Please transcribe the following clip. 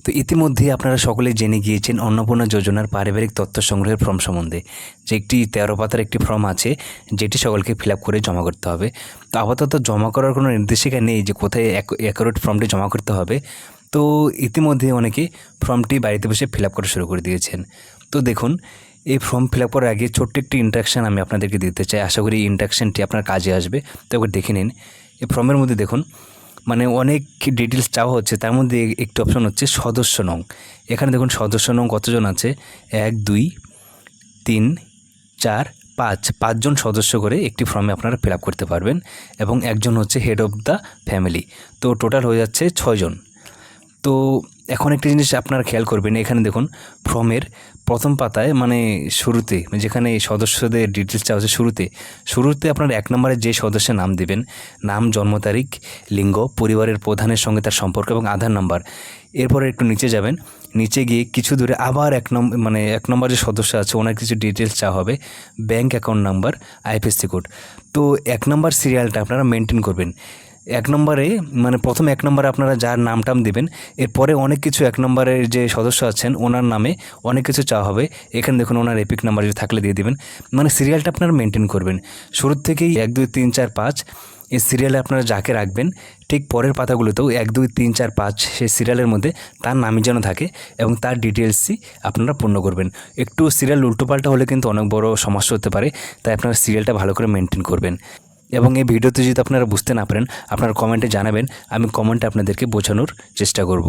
তো ইতিমধ্যে আপনারা সকলে জেনে গিয়েছেন অন্নপূর্ণা যোজনার পারিবারিক তথ্য সংগ্রহের ফর্ম সম্বন্ধে, যে একটি 13 পাতার একটি ফর্ম আছে যেটি সকলকে ফিল আপ করে জমা করতে হবে। তো আপাতত জমা করার কোনো নির্দেশিকা নেই যে কোথায় অ্যাকুরেট ফর্মটি জমা করতে হবে। তো ইতিমধ্যে অনেকে ফর্মটি বাড়িতে বসে ফিল আপ করা শুরু করে দিয়েছেন। তো দেখুন, এই ফর্ম ফিল আপ করার আগে ছোট্ট একটি ইন্ট্রাকশান আমি আপনাদেরকে দিতে চাই। আশা করি এই ইন্ট্রাকশানটি আপনার কাজে আসবে। তো একবার দেখে নিন। এই ফর্মের মধ্যে দেখুন অনেক ডিটেলস চাওয়া হচ্ছে, তার মধ্যে একটি অপশন হচ্ছে সদস্য নং। এখানে দেখুন সদস্য নং কতজন আছে, 1 2 3 4 5, 5 জন সদস্য করে একটি ফর্মে আপনারা ফিল আপ করতে পারবেন, এবং একজন হচ্ছে হেড অফ দ্য ফ্যামিলি। তো টোটাল হয়ে যাচ্ছে 6 জন। তো এখন একটা জিনিস আপনারা খেয়াল করবেন, এখানে দেখুন ফর্মের প্রথম পাতায় শুরুতে যেখানে সদস্যদের ডিটেলস চাওয়া হচ্ছে, শুরুতে আপনার 1 নম্বরে যে সদস্যের নাম দেবেন, নাম, জন্ম তারিখ, লিঙ্গ, পরিবারের প্রধানের সঙ্গে তার সম্পর্ক এবং আধার নাম্বার। এরপরে একটু নিচে যাবেন, নিচে গিয়ে কিছু দূরে আবার 1 নম্বর যে সদস্য আছে ওনার কিছু ডিটেলস চাওয়া হবে, bank account number, IFSC code. তো 1 নম্বর সিরিয়ালটা আপনারা মেনটেন করবেন। 1 নম্বরে প্রথম 1 নম্বরে আপনারা যার নামটাম দেবেন, এরপরে অনেক কিছু 1 নম্বরের যে সদস্য আছেন ওনার নামে অনেক কিছু চাওয়া হবে। এখানে দেখুন ওনার এপিক নাম্বার যদি থাকলে দিয়ে দেবেন। সিরিয়ালটা আপনারা মেনটেন করবেন শুরুর থেকেই 1 2 3 4 5 এই সিরিয়ালে আপনারা যাকে রাখবেন, ঠিক পরের পাতাগুলোতেও 1 2 3 4 5 সেই সিরিয়ালের মধ্যে তার নামই যেন থাকে এবং তার ডিটেলসই আপনারা পূর্ণ করবেন। একটু সিরিয়াল উল্টোপাল্টা হলে কিন্তু অনেক বড় সমস্যা হতে পারে, তাই আপনারা সিরিয়ালটা ভালো করে মেনটেন করবেন। এবং এই ভিডিওতে যদি আপনারা বুঝতে না পারেন, আপনারা কমেন্টে জানাবেন, আমি কমেন্টে আপনাদেরকে বোঝানোর চেষ্টা করব।